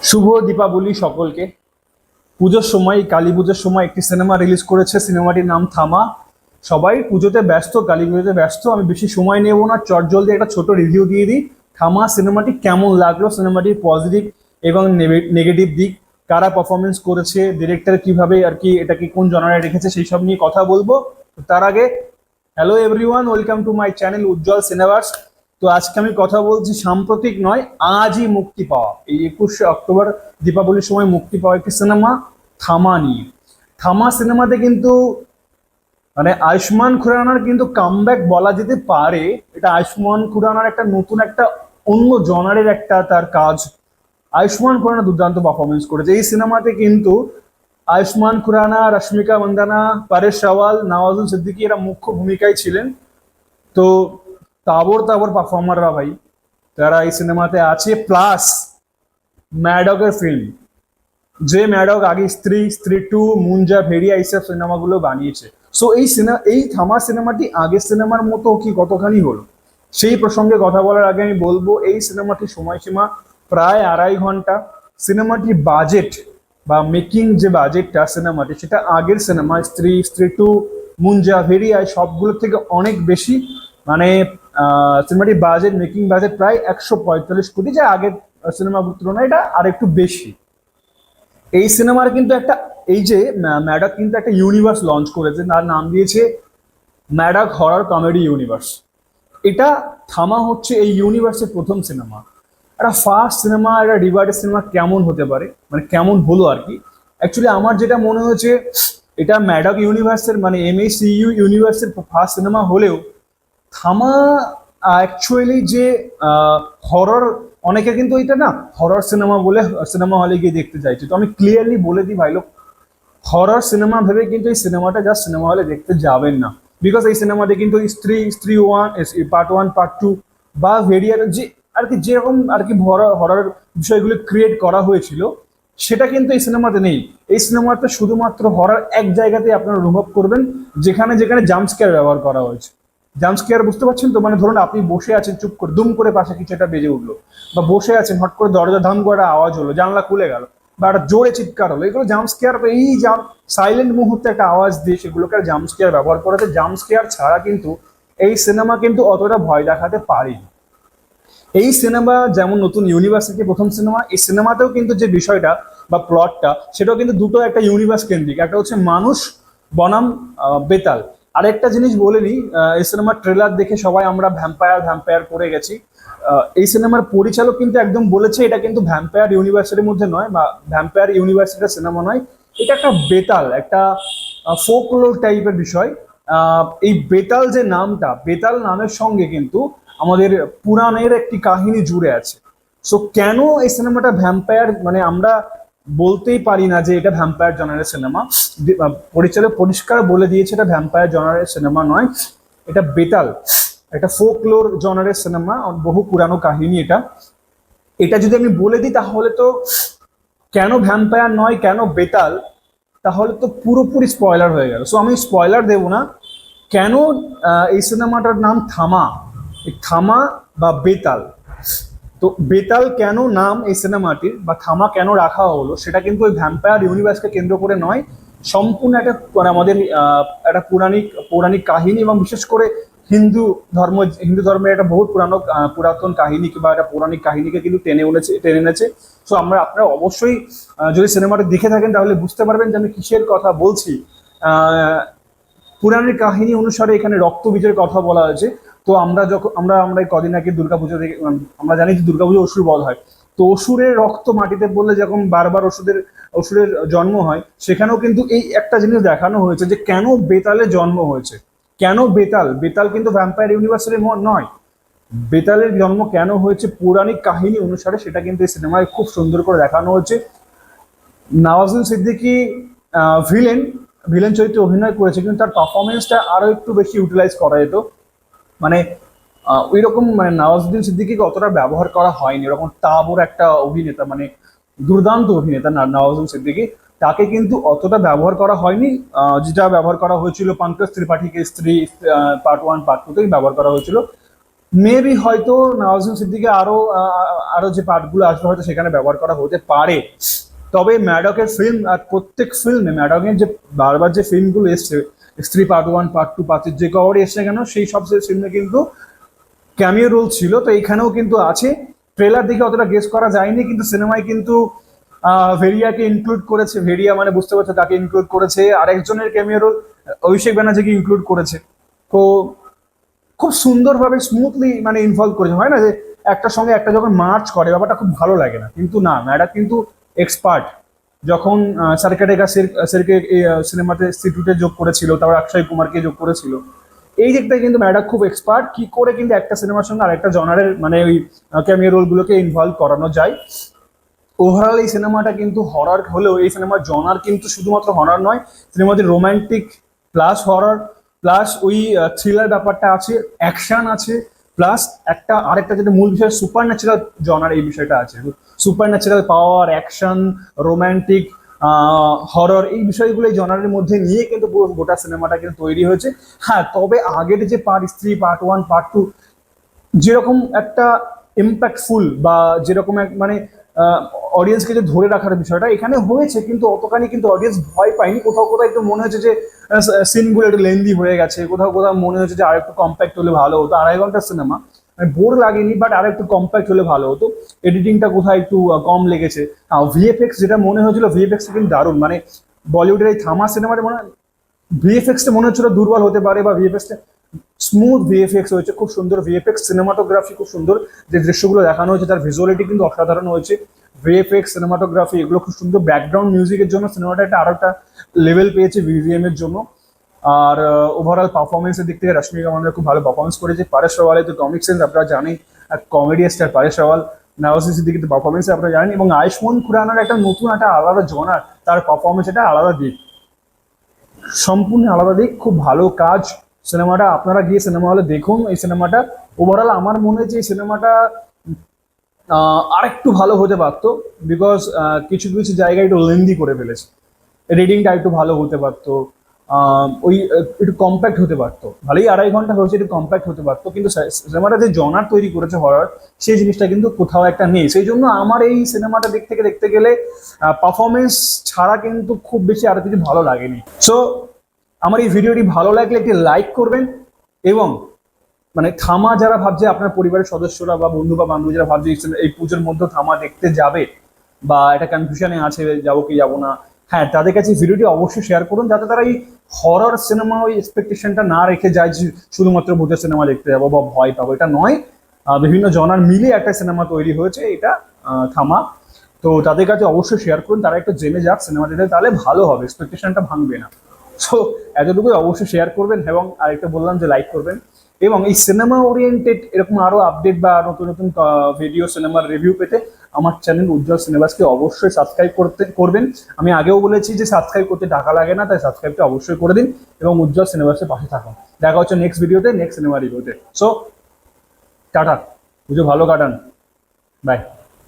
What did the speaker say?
শুভ দীপাবলি সকলকে। পুজোর সময়, কালী পুজোর সময় একটি সিনেমা রিলিজ করেছে, সিনেমাটির নাম থামা। সবাই পুজোতে ব্যস্ত, কালী পুজোতে ব্যস্ত, আমি বেশি সময় নেব না, চটজলদি একটা ছোট রিভিউ দিয়ে দিই। থামা সিনেমাটি কেমন লাগলো, সিনেমাটির পজিটিভ এবং নেগেটিভ দিক, কারা পারফরমেন্স করেছে, ডিরেক্টর কিভাবে আর কি এটাকে কোন জনারে রেখেছে, সেই সব নিয়ে কথা বলবো। তো তার আগে, hello everyone, welcome to my channel Ujjwal Cinemas. তো আজকে আমি কথা বলছি সাম্প্রতিক নয়, আজই মুক্তি পাওয়া, এই 21শে অক্টোবর দীপাবলির সময় মুক্তি পাওয়া একটি সিনেমা থামা নিয়ে। থামা সিনেমাতে কিন্তু মানে আয়ুষ্মান খুরানার কিন্তু কামব্যাক বলা যেতে পারে। এটা আয়ুষ্মান খুরানার একটা নতুন একটা অন্য জনারের একটা তার কাজ। আয়ুষ্মান খুরানা দুর্দান্ত পারফরমেন্স করেছে এই সিনেমাতে কিন্তু। আয়ুষ্মান খুরানা, রশ্মিকা মন্দানা, পরেশ রাওয়াল, নওয়াজুল সিদ্দিকী এরা মুখ্য ভূমিকায় ছিলেন। তো তাবর তাবর পারফর্মাররা ভাই, তারা এই সিনেমাতে আছে। প্লাস ম্যাডকের ফিল্ম, যে ম্যাডক আগে স্ত্রী, স্ত্রী টু, মুঞ্জা ভেড়িয়া এইসব সিনেমাগুলো বানিয়েছে। সো এই থামা সিনেমাটি আগের সিনেমার মতো কি কতখানি হলো, সেই প্রসঙ্গে কথা বলার আগে আমি বলবো এই সিনেমাটির সময়সীমা প্রায় 2.5 ঘন্টা। সিনেমাটির বাজেট বা মেকিং যে বাজেটটা সিনেমাটি, সেটা আগের সিনেমা স্ত্রী, স্ত্রী টু, মুঞ্জা ভেড়িয়া সবগুলোর থেকে অনেক বেশি। মানে সিনেমাটির বাজেট, মেকিং বাজেট প্রায় 145 কোটি, যা আগের সিনেমাগুলোর তুলনায় এটা আর একটু বেশি। এই সিনেমার কিন্তু একটা, এই যে ম্যাডক কিন্তু একটা ইউনিভার্স লঞ্চ করেছে, তার নাম দিয়েছে ম্যাডক হরর কমেডি ইউনিভার্স। এটা থামা হচ্ছে এই ইউনিভার্সের প্রথম সিনেমা। একটা ফার্স্ট সিনেমা, একটা ডিভাইডেড সিনেমা কেমন হতে পারে, মানে কেমন হলো আর কি। অ্যাকচুয়ালি আমার যেটা মনে হয়েছে, এটা ম্যাডক ইউনিভার্সের মানে MACU ইউনিভার্সের ফার্স্ট সিনেমা হলেও থামা অ্যাকচুয়ালি যে হরর, অনেকে কিন্তু এটা না হরর সিনেমা বলে সিনেমা হলে গিয়ে দেখতে চাইছে। তো আমি ক্লিয়ারলি বলে দিই ভাই লোক, হরর সিনেমা ভেবে কিন্তু এই সিনেমাটা জাস্ট সিনেমা হলে দেখতে যাবেন না। বিকজ এই সিনেমাতে কিন্তু Stree, Stree one, part one, part two বা ভেরিয়ার যে আর কি যেরকম আর কি হরর হরর বিষয়গুলো ক্রিয়েট করা হয়েছিল, সেটা কিন্তু এই সিনেমাতে নেই। এই সিনেমাতে শুধুমাত্র হরর এক জায়গাতে আপনারা অনুভব করবেন, যেখানে যেখানে জাম্প স্কেয়ার ব্যবহার করা হয়েছে। জাম্প স্কেয়ার বুঝতে পারছেন তো? মানে ধরুন আপনি বসে আছেন, চুপ করে দুম করে পাশে কিছু একটা বেজে উঠলো, বা বসে আছেন হট করে দরজা ধাম করে একটা আওয়াজ হলো, জানলা খুলে গেল, বা একটা জোরে চিৎকার হলো, এগুলো জাম্প স্কেয়ার। এই সাইলেন্ট মুহূর্তে একটা আওয়াজ দিয়ে সেগুলোকে জাম্প স্কেয়ার ব্যবহার করেছে। জাম্প স্কেয়ার ছাড়া কিন্তু এই সিনেমা কিন্তু অতটা ভয় দেখাতে পারেনি। এই সিনেমা যেমন নতুন ইউনিভার্সিটি প্রথম সিনেমা, এই সিনেমাতেও কিন্তু যে বিষয়টা বা প্লটটা, সেটাও কিন্তু দুটো একটা ইউনিভার্স কেন্দ্রিক। একটা হচ্ছে মানুষ বনাম বেতাল। আরেকটা জিনিস বলে নিই, এই সিনেমার ট্রেলার দেখে সবাই আমরা ভ্যাম্পায়ার ভ্যাম্পায়ার করে গেছি। এই সিনেমার পরিচালক কিন্তু একদম বলেছে এটা কিন্তু ভ্যাম্পায়ার ইউনিভার্সিটির মধ্যে নয়, বা ভ্যাম্পায়ার ইউনিভার্সিটির সিনেমা নয়, এটা একটা বেতাল, একটা ফোকলোর টাইপের বিষয়। এই বেতাল যে নামটা, বেতাল নামের সঙ্গে কিন্তু আমাদের পুরাণের একটি কাহিনী জুড়ে আছে। সো কেন এই সিনেমাটা ভ্যাম্পায়ার, মানে আমরা বলতেই পারি না যে এটা ভ্যাম্পায়ার জনারের সিনেমা। পরিচালক পরিষ্কার বলে দিয়েছে এটা ভ্যাম্পায়ার জনারের সিনেমা নয়, এটা বেতাল, একটা ফোকলোর জনারের সিনেমা, বহু পুরানো কাহিনী এটা। এটা যদি আমি বলে দিই তাহলে তো কেন ভ্যাম্পায়ার নয়, কেন বেতাল, তাহলে তো পুরোপুরি স্পয়লার হয়ে গেল। সো আমি স্পয়লার দেব না। কেন এই সিনেমাটার নাম থামা, এই থামা বা বেতাল। তো বেতাল কেন নাম এই সিনেমাটির, বা থামা কেন রাখা হলো, সেটা কিন্তু ওই ভ্যাম্পায়ার ইউনিভার্সকে কেন্দ্র করে নয়, সম্পূর্ণ একটা মানে আমাদের একটা পৌরাণিক কাহিনী, এবং বিশেষ করে হিন্দু ধর্মের একটা বহু পুরাতন কাহিনী কিংবা একটা পৌরাণিক কাহিনীকে কিন্তু টেনে এনেছে। সো আপনারা অবশ্যই যদি সিনেমাটা দেখে থাকেন তাহলে বুঝতে পারবেন যে আমি কিসের কথা বলছি। পুরাণের কাহিনী অনুসারে এখানে রক্ত বীজের কথা বলা হয়েছে। তো আমরা যখন আমরা এই কদিন আগে দুর্গাপুজো থেকে আমরা জানি যে দুর্গাপুজো অসুর বধ হয়। তো অসুরের রক্ত মাটিতে পড়লে যখন বারবার অসুরের জন্ম হয়, সেখানেও কিন্তু এই একটা জিনিস দেখানো হয়েছে যে কেন বেতালের জন্ম হয়েছে। কেন বেতাল, বেতাল কিন্তু ভ্যাম্পায়ার ইউনিভার্সের নয়। বেতালের জন্ম কেন হয়েছে পৌরাণিক কাহিনী অনুসারে, সেটা কিন্তু এই সিনেমায় খুব সুন্দর করে দেখানো হয়েছে। নওয়াজুল সিদ্দিকী ভিলেন ভিলেন চরিত্রে অভিনয় করেছে, কিন্তু তার পারফরমেন্সটা আরো একটু বেশি ইউটিলাইজ করা যেত। মানে ওই রকম মানে নওয়াজুদ্দিন সিদ্দিকীকে অতটা ব্যবহার করা হয়নি। এরকম তাবর একটা অভিনেতা, মানে দুর্দান্ত অভিনেতা নওয়াজুদ্দিন সিদ্দিকী, তাকে কিন্তু অতটা ব্যবহার করা হয়নি। যেটা ব্যবহার করা হয়েছিল পঙ্কজ ত্রিপাঠীকে স্ত্রী পার্ট ওয়ান পার্ট টুতেই ব্যবহার করা হয়েছিল। মেবি হয়তো নওয়াজুদ্দিন সিদ্দিকে আরো যে পার্টগুলো আসবে হয়তো সেখানে ব্যবহার করা হতে পারে। তবে ম্যাডকের ফিল্ম আর প্রত্যেক ফিল্মে ম্যাডকের যে বারবার যে ফিল্মগুলো এসছে, স্ত্রী পার্ট 1 পার্ট 2 পার্ট 3 যে কভারই এসছে কেন সেই সব ফিল্মে কিন্তু ক্যামিও রোল ছিল, তো এখানেও কিন্তু আছে। ট্রেলার দেখে অতটা গেস করা যায়নি, কিন্তু সিনেমায় কিন্তু ভেরিয়াকে ইনক্লুড করেছে। ভেরিয়া মানে বুঝতে পারছো তাকে ইনক্লুড করেছে, আরেকজনের ক্যামিও রোল অভিষেক ব্যানার্জিকে ইনক্লুড করেছে। তো খুব সুন্দরভাবে স্মুথলি মানে ইনভলভ করেছে, হয় না যে একটার সঙ্গে একটা যখন মার্চ করে ব্যাপারটা খুব ভালো লাগে না, কিন্তু না ম্যাডা কিন্তু এক্সপার্ট। যখন সার্কেটেকা সেরকে সিনেমাতে সিটুতে যোগ করেছিল, তারপর অক্ষয় কুমারকে যোগ করেছিল, এই দিকটাই কিন্তু ম্যাডা খুব এক্সপার্ট কি করে কিন্তু একটা সিনেমার সঙ্গে আরেকটা জনারের মানে ওই ক্যামিও রোলগুলোকে ইনভলভ করানো যায়। ওভারঅল এই সিনেমাটা কিন্তু হরর হলেও এই সিনেমার জনার কিন্তু শুধুমাত্র হরর নয়, সিনেমাতে রোমান্টিক প্লাস হরর প্লাস ওই থ্রিলার ব্যাপারটা আছে, অ্যাকশন আছে, প্লাস আরেকটা যেটা মূল বিষয় সুপার ন্যাচারাল জনার এই বিষয়টা আছে। সুপার ন্যাচারাল পাওয়ার, অ্যাকশন, রোমান্টিক, হরর এই বিষয়গুলো এই জনারের মধ্যে নিয়ে কিন্তু পুরো গোটা সিনেমাটা কিন্তু তৈরি হয়েছে। হ্যাঁ, তবে আগের যে পার্ট 3 পার্ট 1 পার্ট 2 যেরকম একটা ইম্প্যাক্টফুল বা যেরকম এক মানে অডিয়েন্সকে যে ধরে রাখার বিষয়টা এখানে হয়েছে, কিন্তু অতখানি কিন্তু অডিয়েন্স ভয় পায়নি। কোথাও কোথাও একটু মনে হচ্ছে যে সিনগুলো একটু লেন্দি হয়ে গেছে, কোথাও কোথাও মনে হচ্ছে যে আরেকটু কম্প্যাক্ট হলে ভালো হতো। 2.5 ঘন্টার সিনেমা, বোর লাগেনি, বাট আর একটু কম্প্যাক্ট হলে ভালো হতো। এডিটিংটা কোথায় একটু কম লেগেছে। ভিএফএক্স যেটা মনে হয়েছিল, ভিএফএক্স কিন্তু দারুণ, মানে বলিউডের এই থামা সিনেমাটা মনে হয় ভিএফএক্সটা মনে হচ্ছিল দুর্বল হতে পারে, বা ভিএফএক্সটা স্মুথ ভিএফএক্স হয়েছে, খুব সুন্দর ভিএফএক্স, সিনেমাটোগ্রাফি খুব সুন্দর, যে দৃশ্যগুলো দেখানো হয়েছে তার ভিজুয়ালিটি কিন্তু অসাধারণ হয়েছে। ভিএফএক্স, সিনেমাটোগ্রাফি এগুলো খুব সুন্দর। ব্যাকগ্রাউন্ড মিউজিকের জন্য সিনেমাটা আরো একটা লেভেল পেয়েছে ভিভিএম এর জন্য। আর ওভারঅল পারফরমেন্সের দিক থেকে রশ্মিকা মান্দানা খুব ভালো পারফরমেন্স করেছে। পারেশ রাওয়ালের তো কমিক সেন্স আপনারা জানেন, কমেডি স্টার পারেশ রাওয়াল। নওয়াজুদ্দিন সিদ্দিকীর তো পারফরমেন্সে আপনারা জানেন, এবং আয়ুষ্মান খুরানার একটা নতুন একটা আলাদা জনার, তার পারফরমেন্স এটা আলাদা দিক, সম্পূর্ণ আলাদা দিক, খুব ভালো কাজ। সিনেমাটা আপনারা গিয়ে সিনেমা হলে দেখুন এই সিনেমাটা। ওভারঅল আমার মনে হয়েছে এই সিনেমাটা আরেকটু ভালো হতে পারতো, বিকজ কিছু কিছু জায়গায় একটু লেন্দি করে ফেলেছে। রিডিংটা একটু ভালো হতে পারতো, ওই একটু কম্প্যাক্ট হতে পারতো। ভালোই 2.5 ঘন্টা হয়েছে, একটু কম্প্যাক্ট হতে পারতো, কিন্তু সিনেমাটা যে জনার তৈরি করেছে হরর, সেই জিনিসটা কিন্তু কোথাও একটা নেই। সেই জন্য আমার এই সিনেমাটা দেখতে গেলে পারফরমেন্স ছাড়া কিন্তু খুব বেশি আরো কিছু ভালো লাগেনি। সো আমার এই ভিডিওটি ভালো লাগলে একটি লাইক করবেন, এবং মানে থামা যারা ভাবছে, আপনার পরিবারের সদস্যরা বা বন্ধু বা বান্ধব যারা ভাবছে এই পুজোর মধ্যে থামা দেখতে যাবে, বা একটা কনফিউশনে আছে যাবো কি যাবো না, হ্যাঁ তাদের কাছে ভিডিওটি অবশ্যই শেয়ার করুন, যাতে তারা এই হরর সিনেমা ওই এক্সপেকটেশনটা না রেখে যায় যে শুধুমাত্র ভূতের সিনেমা দেখতে যাবো বা ভয় পাবো, এটা নয়। বিভিন্ন জনার মিলে একটা সিনেমা তৈরি হয়েছে এটা, থামা। তো তাদের কাছে অবশ্যই শেয়ার করুন, তারা একটু জেনে যাক সিনেমা দেখতে, তাহলে ভালো হবে, এক্সপেকটেশনটা ভাঙবে না। সো এতটুকুই অবশ্যই শেয়ার করবেন, এবং আরেকটা বললাম যে লাইক করবেন, এবং এই সিনেমা ওরিয়েন্টেড এরকম আরো আপডেট বা নতুন নতুন ভিডিও সিনেমার রিভিউ পেতে আমার চ্যানেল উজ্জ্বল সিনেমাসকে অবশ্যই সাবস্ক্রাইব করবেন। আমি আগেও বলেছি যে সাবস্ক্রাইব করতে টাকা লাগে না, তাই সাবস্ক্রাইবটা অবশ্যই করে দিন, এবং উজ্জ্বল সিনেমাসের পাশে থাকুন। দেখা হচ্ছে নেক্সট ভিডিওতে, নেক্সট সিনেমা রিভিউতে। সো টাটা, পুজো ভালো কাটান, বাই।